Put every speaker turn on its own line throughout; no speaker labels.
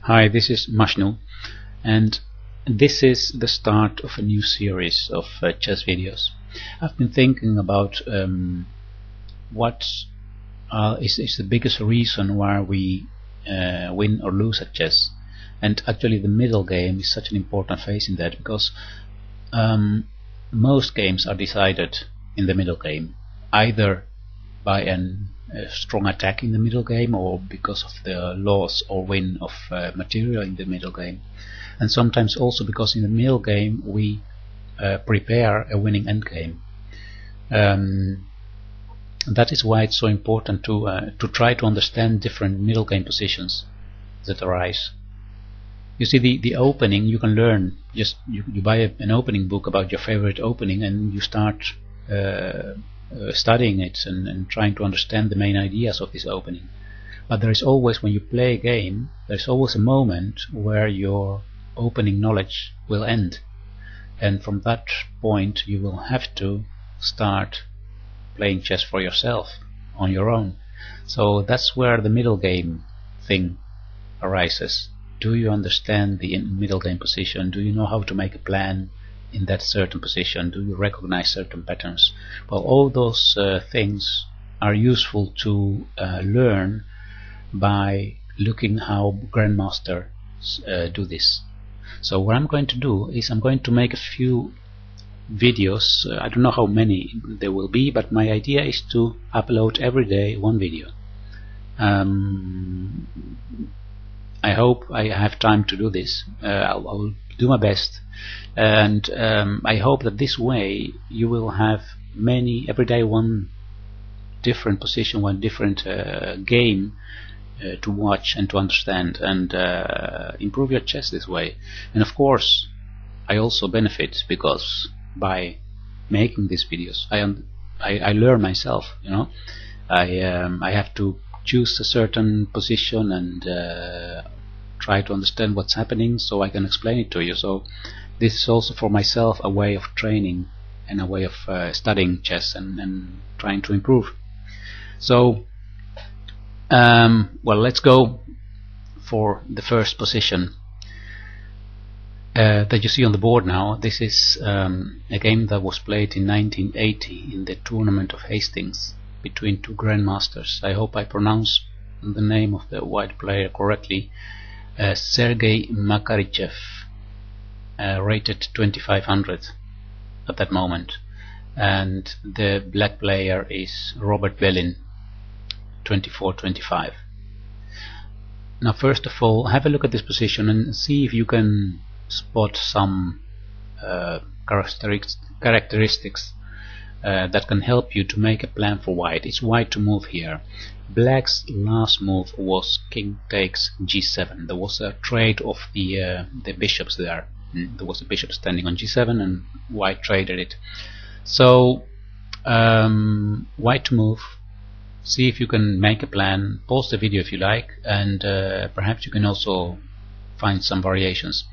Hi, this is Mashnu, and this is the start of a new series of chess videos. I've been thinking about what is the biggest reason why we win or lose at chess, and actually the middle game is such an important phase in that, because most games are decided in the middle game, either by a strong attack in the middle game or because of the loss or win of material in the middle game, and sometimes also because in the middle game we prepare a winning endgame. That is why it's so important to try to understand different middle game positions that arise. You see, the opening you can learn, just you buy an opening book about your favorite opening and you start studying it and trying to understand the main ideas of this opening. But there is always, when you play a game, there's always a moment where your opening knowledge will end, and from that point you will have to start playing chess for yourself on your own. So that's where the middle game thing arises. Do you understand the middle game position? Do you know how to make a plan in that certain position? Do you recognize certain patterns? Well, all those things are useful to learn by looking how grandmasters do this. So what I'm going to do is I'm going to make a few videos. I don't know how many there will be, but my idea is to upload every day one video. I hope I have time to do this. I'll do my best, and I hope that this way you will have every day one different position, one different game to watch and to understand, and improve your chess this way. And of course I also benefit, because by making these videos I learn myself. I have to choose a certain position and try to understand what's happening so I can explain it to you. So this is also for myself a way of training and a way of studying chess and trying to improve. So well, let's go for the first position that you see on the board now. This is a game that was played in 1980 in the tournament of Hastings between two grandmasters. I hope I pronounce the name of the white player correctly. Sergei Makarichev, rated 2500 at that moment, and the black player is Robert Belin, 2425. Now, first of all, have a look at this position and see if you can spot some characteristics that can help you to make a plan for white. It's white to move here. Black's last move was king takes g7. There was a trade of the bishops there. There was a bishop standing on g7 and white traded it. So white to move. See if you can make a plan. Pause the video if you like, and perhaps you can also find some variations.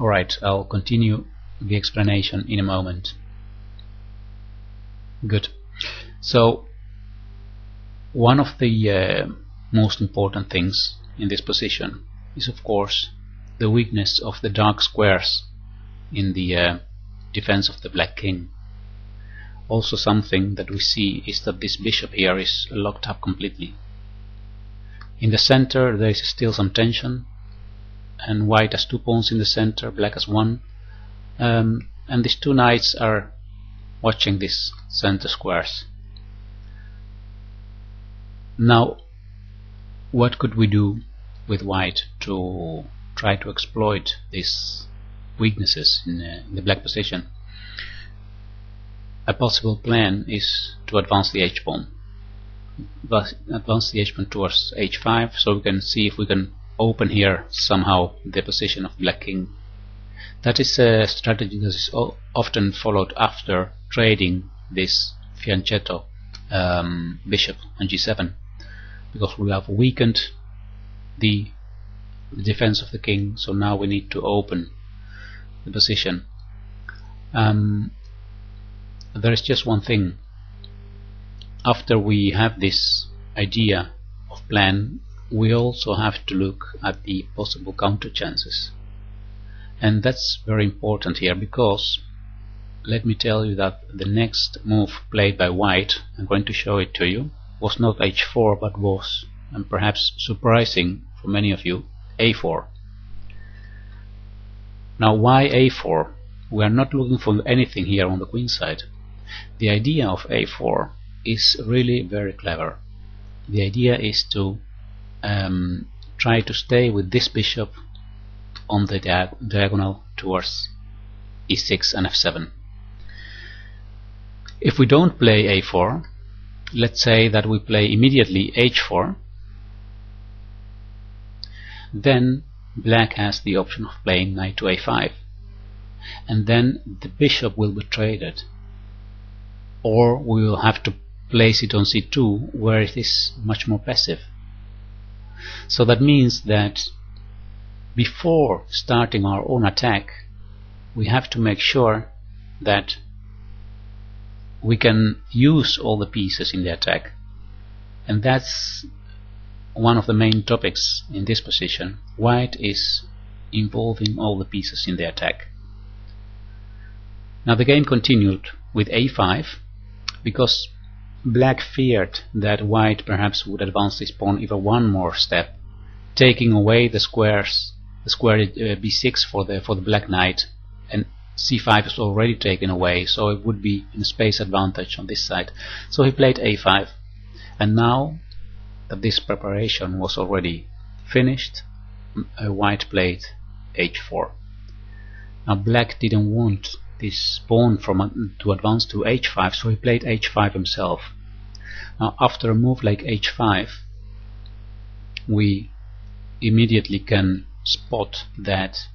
Alright, I'll continue the explanation in a moment. Good. So one of the most important things in this position is, of course, the weakness of the dark squares in the defense of the black king. Also, something that we see is that this bishop here is locked up completely. In the center there is still some tension, and white has 2 pawns in the center, black has 1, and these two knights are watching these center squares. Now, what could we do with white to try to exploit these weaknesses in the black position? A possible plan is to advance the h-pawn. Advance the h-pawn towards h5, so we can see if we can open here somehow the position of black king. That is a strategy that is often followed after trading this fianchetto bishop on g7, because we have weakened the defense of the king, so now we need to open the position. There is just one thing. After we have this idea of plan, we also have to look at the possible counter chances. And that's very important here, because let me tell you that the next move played by white, I'm going to show it to you, was not h4 but was, and perhaps surprising for many of you, a4. Now why a4? We are not looking for anything here on the queen side. The idea of a4 is really very clever. The idea is to try to stay with this bishop on the diagonal towards e6 and f7. If we don't play a4, let's say that we play immediately h4, then black has the option of playing knight to a5, and then the bishop will be traded, or we will have to place it on c2 where it is much more passive. So that means that before starting our own attack, we have to make sure that we can use all the pieces in the attack, and that's one of the main topics in this position. White is involving all the pieces in the attack. Now the game continued with a5, because black feared that white perhaps would advance this pawn even one more step, taking away the square b6 for the black knight, and c5 is already taken away, so it would be in space advantage on this side. So he played a5, and now that this preparation was already finished, white played h4. Now black didn't want this pawn to advance to h5, so he played h5 himself. Now after a move like h5, we immediately can spot that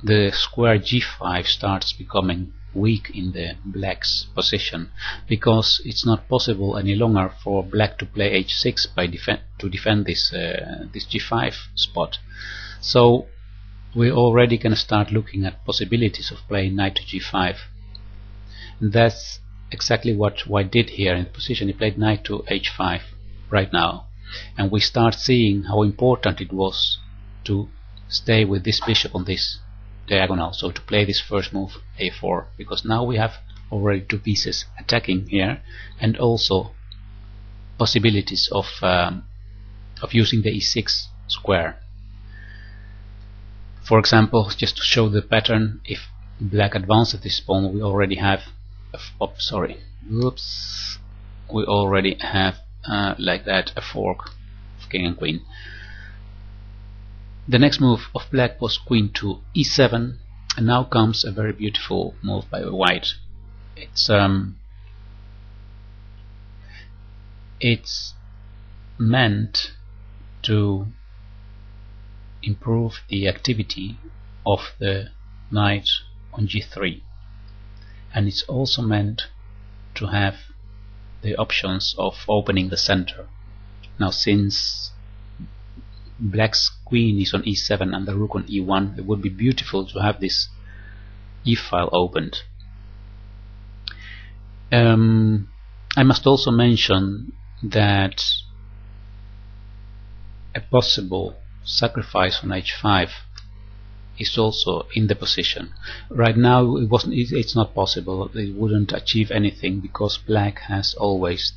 the square g5 starts becoming weak in the black's position, because it's not possible any longer for black to play h6 to defend this g5 spot. So we already can start looking at possibilities of playing knight to g5, and that's exactly what white did here in the position. He played knight to h5 right now, and we start seeing how important it was to stay with this bishop on this diagonal, so to play this first move a4, because now we have already two pieces attacking here, and also possibilities of using the e6 square. For example, just to show the pattern, if black advances this pawn, we already have we already have like that a fork of king and queen. The next move of black was queen to e7, and now comes a very beautiful move by white. It's meant to improve the activity of the knight on g3, and it's also meant to have the options of opening the center. Now since black's queen is on e7 and the rook on e1, it would be beautiful to have this e-file opened. I must also mention that a possible sacrifice on h5 is also in the position. Right now it's not possible, it wouldn't achieve anything, because black has always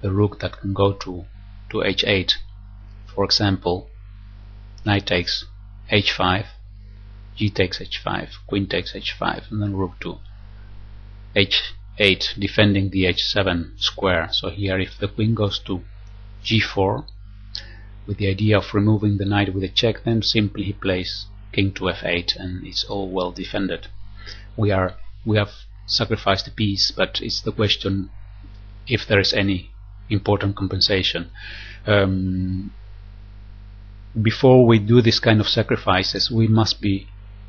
the rook that can go to h8. For example, knight takes h5, g takes h5, queen takes h5, and then rook to h8, defending the h7 square. So here if the queen goes to g4 with the idea of removing the knight with a check, then simply he plays king to f8 and it's all well defended. We have sacrificed a piece, but it's the question if there is any important compensation. Before we do this kind of sacrifices, we must be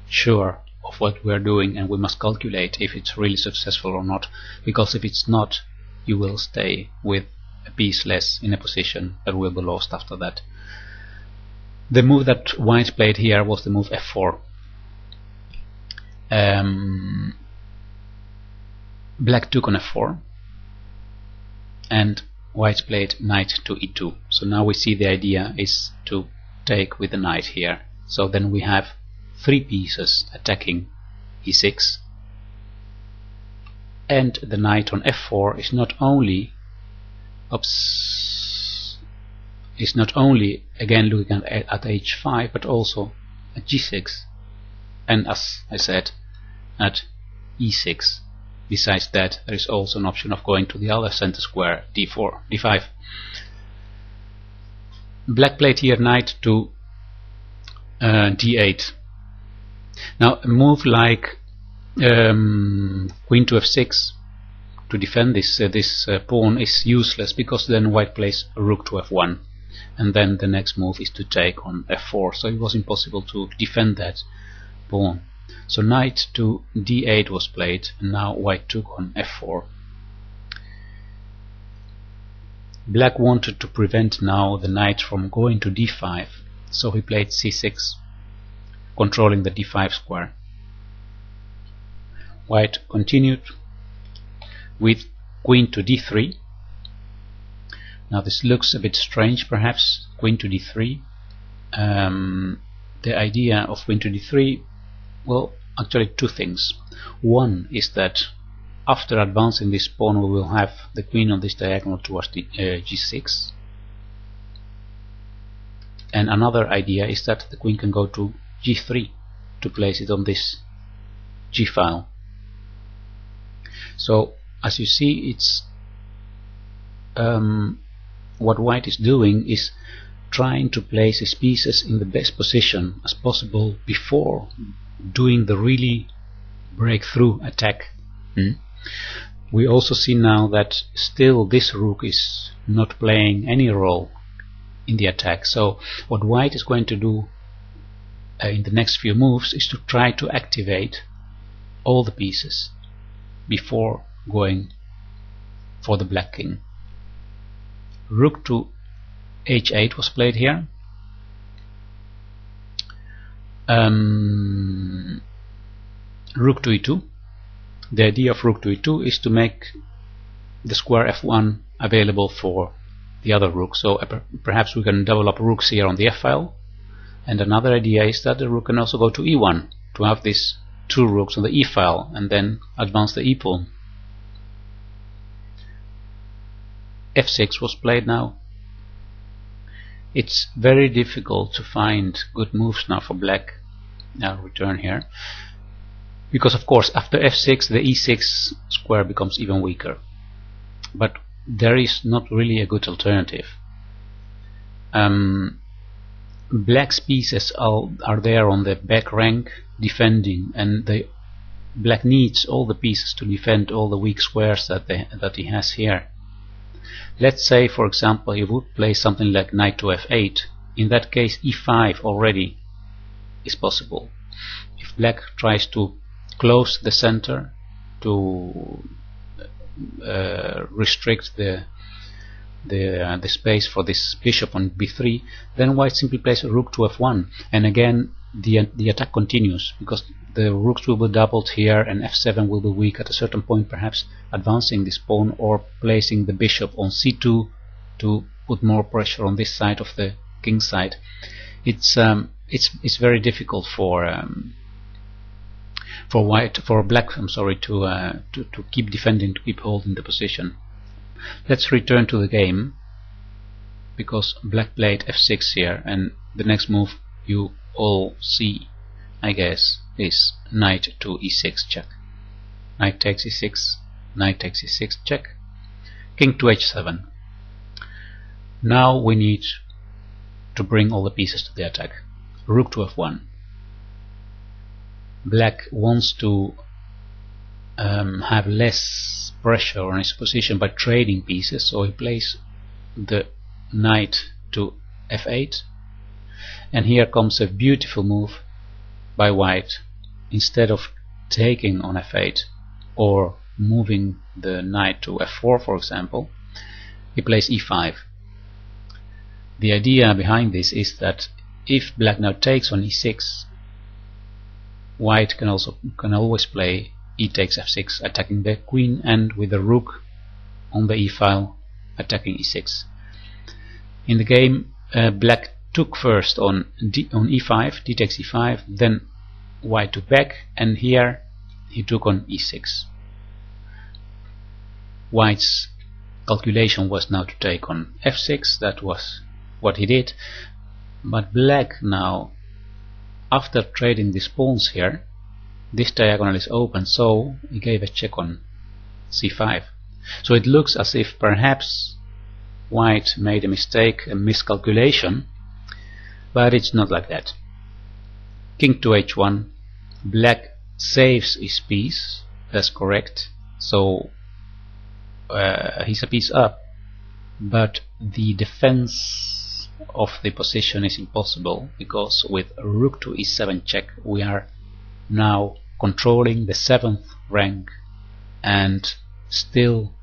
sure of what we are doing, and we must calculate if it's really successful or not, because if it's not, you will stay with a piece less in a position that will be lost after that. The move that white played here was the move f4. Black took on f4, and white played knight to e2. So now we see the idea is to take with the knight here. So then we have 3 pieces attacking e6, and the knight on f4 is not only again looking at h5, but also at g6, and as I said, at e6. Besides that, there is also an option of going to the other center square, d4, d5. Black played here knight to d8. Now a move like queen to f6 to defend this pawn is useless, because then white plays rook to f1, and then the next move is to take on f4, so it was impossible to defend that pawn. So knight to d8 was played, and now white took on f4. Black wanted to prevent now the knight from going to d5, so he played c6, controlling the d5 square. White continued with queen to d3. Now this looks a bit strange, perhaps, queen to d3. The idea of queen to d3, well, actually 2 things. One is that after advancing this pawn we will have the queen on this diagonal towards the g6, and another idea is that the queen can go to g3 to place it on this g file. So as you see, it's what white is doing is trying to place his pieces in the best position as possible before doing the really breakthrough attack. We also see now that still this rook is not playing any role in the attack. So what white is going to do in the next few moves is to try to activate all the pieces before going for the black king. Rook to h8 was played here. Rook to e2. The idea of rook to e2 is to make the square f1 available for the other rook. So perhaps we can develop rooks here on the f file. And another idea is that the rook can also go to e1 to have these 2 rooks on the e file and then advance the e pawn. f6 was played now. It's very difficult to find good moves now for black. Now return here, because of course after f6 the e6 square becomes even weaker, but there is not really a good alternative. Black's pieces are there on the back rank defending, and black needs all the pieces to defend all the weak squares that he has here. Let's say, for example, he would play something like knight to f8. In that case, e5 already is possible. If black tries to close the center to restrict the space for this bishop on b3, then white simply plays rook to f1, and again the attack continues, because the rooks will be doubled here and f7 will be weak at a certain point, perhaps advancing this pawn or placing the bishop on c2 to put more pressure on this side of the king side. It's very difficult for black, I'm sorry, to keep defending, to keep holding the position. Let's return to the game, because black played f6 here, and the next move you all see, I guess, is knight to e6 check. Knight takes e6, knight takes e6 check, king to h7. Now we need to bring all the pieces to the attack. Rook to f1. Black wants to have less pressure on his position by trading pieces, so he plays the knight to f8, and here comes a beautiful move by white. Instead of taking on f8 or moving the knight to f4, for example, he plays e5. The idea behind this is that if black now takes on e6, white can always play e takes f6, attacking the queen, and with the rook on the e file attacking e6. In the game, black took first on e5, d takes e5, then white took back, and here he took on e6. White's calculation was now to take on f6, that was what he did, but black now, after trading these pawns here, this diagonal is open, so he gave a check on c5. So it looks as if perhaps white made a mistake, a miscalculation, but it's not like that. King to h1, black saves his piece, that's correct, so he's a piece up, but the defense of the position is impossible, because with rook to e7 check we are now controlling the 7th rank, and still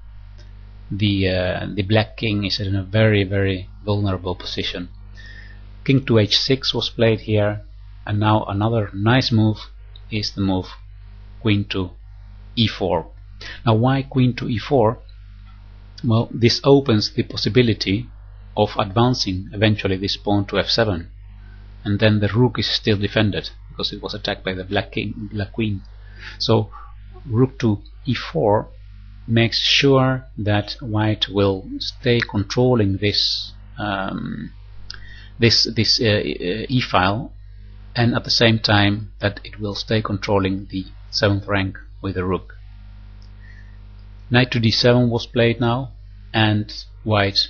the black king is in a very, very vulnerable position. King to h6 was played here, and now another nice move is the move queen to e4. Now why queen to e4? Well, this opens the possibility of advancing eventually this pawn to f7, and then the rook is still defended because it was attacked by the black queen. So rook to e4 makes sure that white will stay controlling this e file, and at the same time that it will stay controlling the 7th rank with the rook. Knight to d7 was played now, and white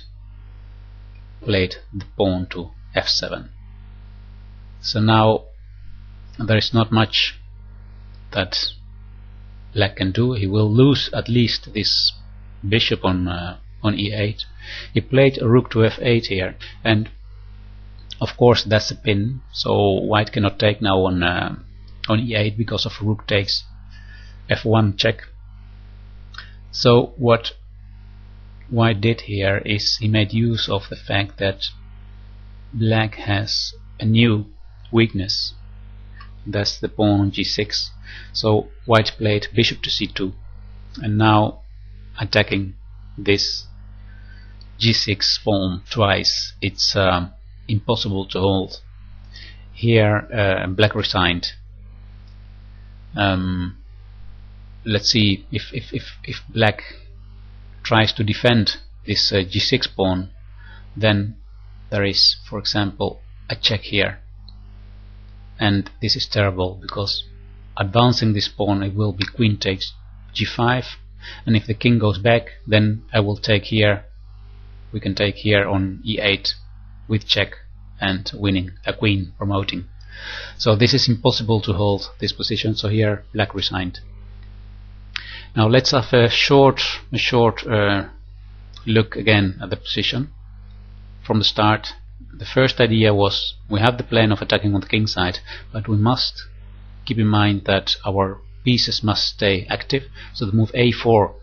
played the pawn to f7. So now there is not much that black can do. He will lose at least this bishop on e8. He played a rook to f8 here, and of course that's a pin, so white cannot take now on e8 because of rook takes f1 check. So what white did here is he made use of the fact that black has a new weakness, that's the pawn on g6. So white played bishop to c2, and now attacking this g6 pawn twice, it's impossible to hold. Here black resigned. Let's see if black tries to defend this g6 pawn, then there is, for example, a check here, and this is terrible because advancing this pawn it will be queen takes g5, and if the king goes back then I will take here, we can take here on e8 with check and winning a queen, promoting. So this is impossible to hold this position, so here black resigned. Now let's have a short look again at the position from the start. The first idea was we have the plan of attacking on the king side, but we must keep in mind that our pieces must stay active, so the move a4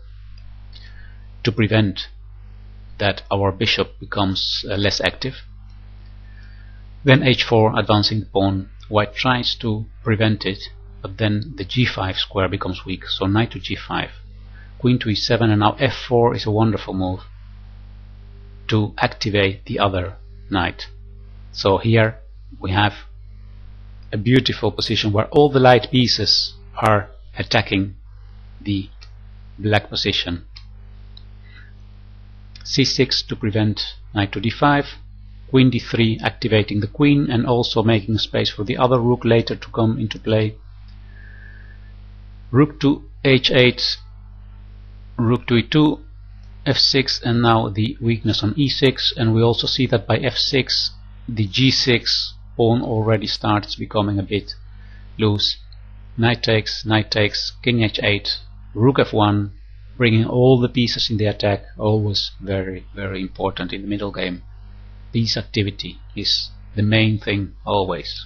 to prevent that our bishop becomes less active. Then h4, advancing the pawn. White tries to prevent it, but then the g5 square becomes weak, so knight to g5, queen to e7, and now f4 is a wonderful move to activate the other knight. So here we have a beautiful position where all the light pieces are attacking the black position. c6 to prevent knight to d5, queen d3 activating the queen and also making space for the other rook later to come into play. Rook to h8, rook to e2, f6, and now the weakness on e6, and we also see that by f6 the g6 pawn already starts becoming a bit loose. Knight takes, king h8, rook f1, bringing all the pieces in the attack, always very, very important in the middle game. Piece activity is the main thing always.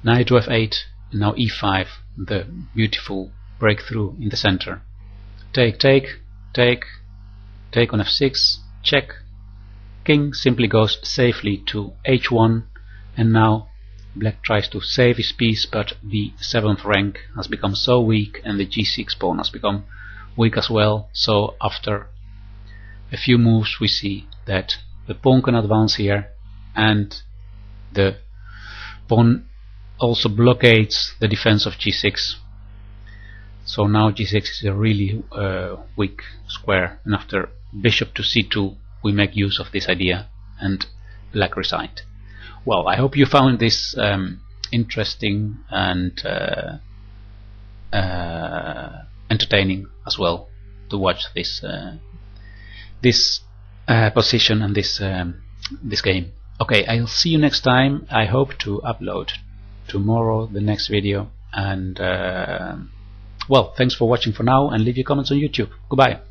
Knight to f8, and now e5, the beautiful breakthrough in the center. Take on f6, check. King simply goes safely to h1, and now black tries to save his piece, but the 7th rank has become so weak and the g6 pawn has become weak as well. So after a few moves we see that the pawn can advance here, and the pawn also blockades the defense of g6. So now g6 is a really weak square, and after bishop to c2 we make use of this idea and black resigned. Well, I hope you found this interesting and entertaining as well to watch this position and this game. Okay, I'll see you next time. I hope to upload tomorrow the next video, and well, thanks for watching for now, and leave your comments on YouTube. Goodbye.